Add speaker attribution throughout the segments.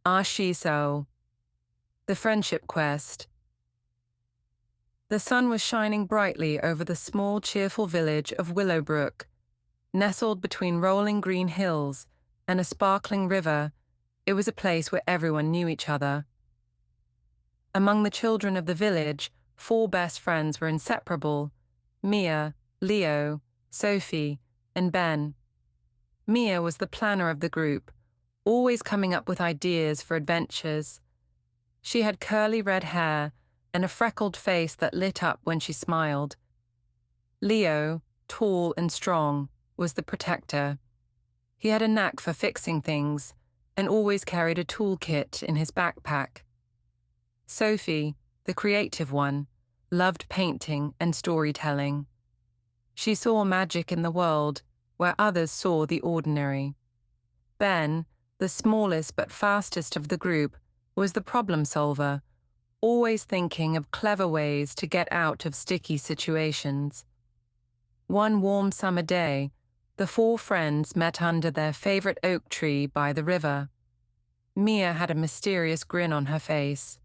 Speaker 1: So, the friendship quest. The sun was shining brightly over the small, cheerful village of Willowbrook. Nestled between rolling green hills and a sparkling river, it was a place where everyone knew each other. Among the children of the village, 4 best friends were inseparable: Mia, Leo, Sophie, and Ben. Mia was the planner of the group, always coming up with ideas for adventures. She had curly red hair and a freckled face that lit up when she smiled. Leo, tall and strong, was the protector. He had a knack for fixing things and always carried a toolkit in his backpack. Sophie, the creative one, loved painting and storytelling. She saw magic in the world where others saw the ordinary. Ben, the smallest but fastest of the group, was the problem solver, always thinking of clever ways to get out of sticky situations. One warm summer day, the 4 friends met under their favorite oak tree by the river. Mia had a mysterious grin on her face.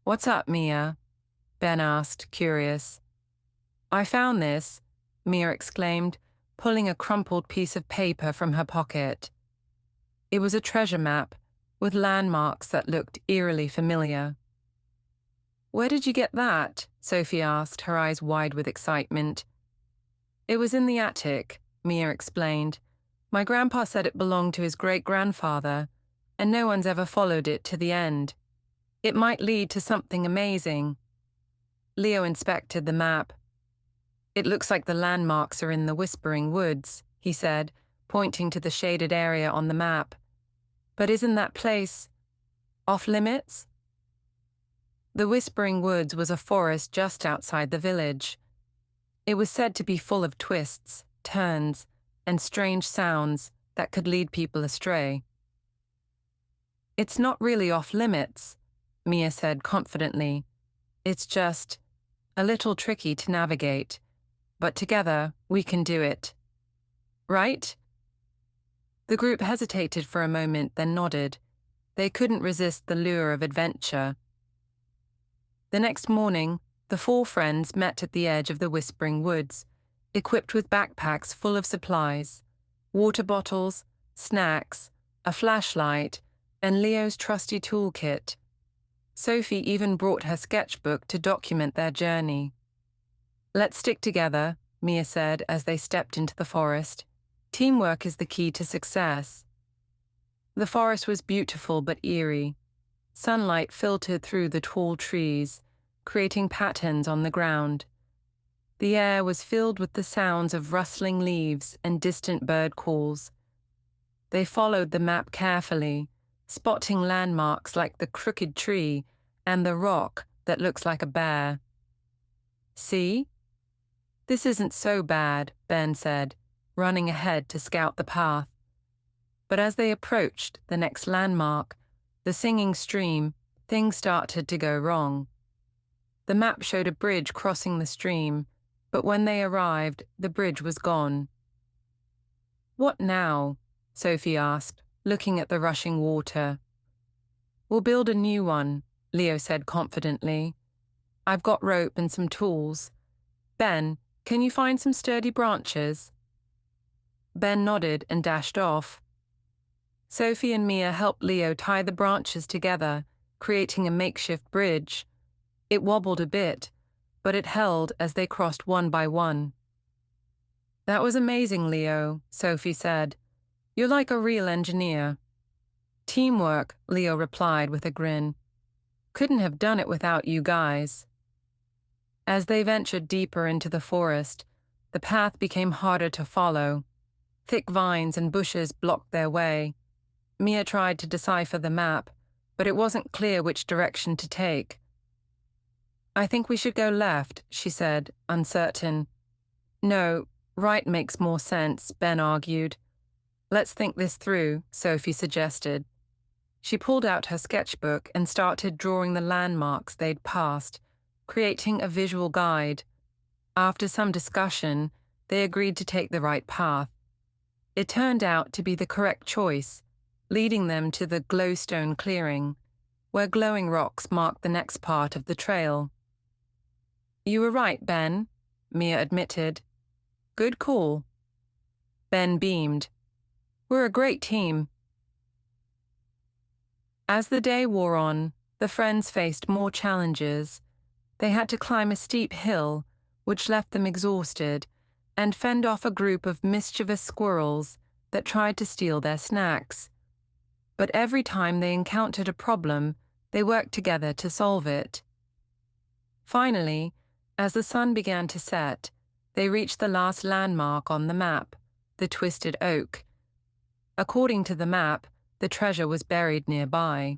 Speaker 1: "What's up, Mia?" Ben asked, curious. "I found this," Mia exclaimed, pulling a crumpled piece of paper from her pocket. It was a treasure map with landmarks that looked eerily familiar. "Where did you get that?" Sophie asked, her eyes wide with excitement. "It was in the attic," Mia explained. "My grandpa said it belonged to his great-grandfather, and no one's ever followed it to the end. It might lead to something amazing." Leo inspected the map. "It looks like the landmarks are in the Whispering Woods," he said, pointing to the shaded area on the map. "But isn't that place off-limits?" The Whispering Woods was a forest just outside the village. It was said to be full of twists, turns, and strange sounds that could lead people astray. "It's not really off-limits," Mia said confidently. "It's just a little tricky to navigate, but together we can do it. Right?" The group hesitated for a moment, then nodded. They couldn't resist the lure of adventure. The next morning, the 4 friends met at the edge of the Whispering Woods, equipped with backpacks full of supplies: water bottles, snacks, a flashlight, and Leo's trusty toolkit. Sophie even brought her sketchbook to document their journey. "Let's stick together," Mia said as they stepped into the forest. "Teamwork is the key to success." The forest was beautiful but eerie. Sunlight filtered through the tall trees, creating patterns on the ground. The air was filled with the sounds of rustling leaves and distant bird calls. They followed the map carefully, spotting landmarks like the crooked tree and the rock that looks like a bear. "See? This isn't so bad," Ben said, running ahead to scout the path. But as they approached the next landmark, the singing stream, things started to go wrong. The map showed a bridge crossing the stream, but when they arrived, the bridge was gone. "What now?" Sophie asked, looking at the rushing water. "We'll build a new one," Leo said confidently. "I've got rope and some tools. Ben, can you find some sturdy branches?" Ben nodded and dashed off. Sophie and Mia helped Leo tie the branches together, creating a makeshift bridge. It wobbled a bit, but it held as they crossed one by one. "That was amazing, Leo," Sophie said. "You're like a real engineer." "Teamwork," Leo replied with a grin. "Couldn't have done it without you guys." As they ventured deeper into the forest, the path became harder to follow. Thick vines and bushes blocked their way. Mia tried to decipher the map, but it wasn't clear which direction to take. "I think we should go left," she said, uncertain. "No, right makes more sense," Ben argued. "Let's think this through," Sophie suggested. She pulled out her sketchbook and started drawing the landmarks they'd passed, creating a visual guide. After some discussion, they agreed to take the right path. It turned out to be the correct choice. leading them to the glowstone clearing, where glowing rocks marked the next part of the trail. "You were right, Ben," Mia admitted. "Good call." Ben beamed. "We're a great team." As the day wore on, the friends faced more challenges. They had to climb a steep hill, which left them exhausted, and fend off a group of mischievous squirrels that tried to steal their snacks. But every time they encountered a problem, they worked together to solve it. Finally, as the sun began to set, they reached the last landmark on the map, the Twisted Oak. According to the map, the treasure was buried nearby.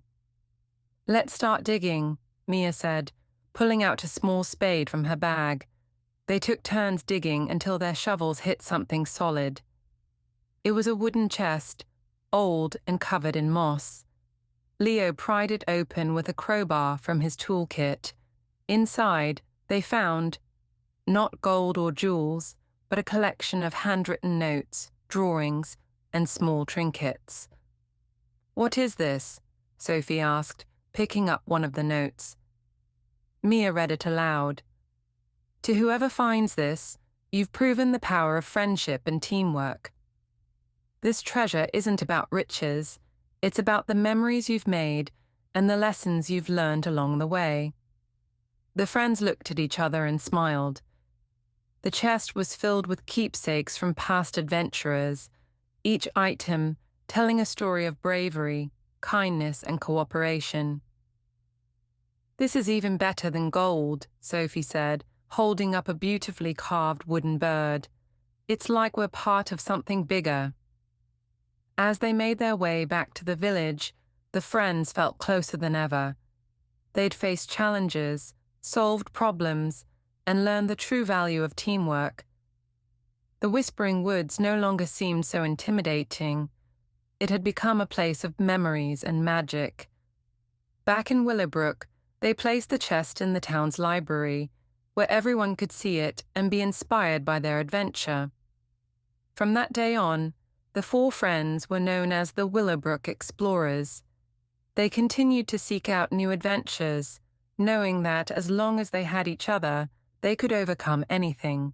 Speaker 1: "Let's start digging," Mia said, pulling out a small spade from her bag. They took turns digging until their shovels hit something solid. It was a wooden chest, old and covered in moss. Leo pried it open with a crowbar from his toolkit. Inside, they found, not gold or jewels, but a collection of handwritten notes, drawings, and small trinkets. "What is this?" Sophie asked, picking up one of the notes. Mia read it aloud. "To whoever finds this, you've proven the power of friendship and teamwork. This treasure isn't about riches, it's about the memories you've made and the lessons you've learned along the way." The friends looked at each other and smiled. The chest was filled with keepsakes from past adventurers, each item telling a story of bravery, kindness, and cooperation. "This is even better than gold," Sophie said, holding up a beautifully carved wooden bird. "It's like we're part of something bigger." As they made their way back to the village, the friends felt closer than ever. They'd faced challenges, solved problems, and learned the true value of teamwork. The Whispering Woods no longer seemed so intimidating. It had become a place of memories and magic. Back in Willowbrook, they placed the chest in the town's library, where everyone could see it and be inspired by their adventure. From that day on, the four friends were known as the Willowbrook Explorers. They continued to seek out new adventures, knowing that as long as they had each other, they could overcome anything.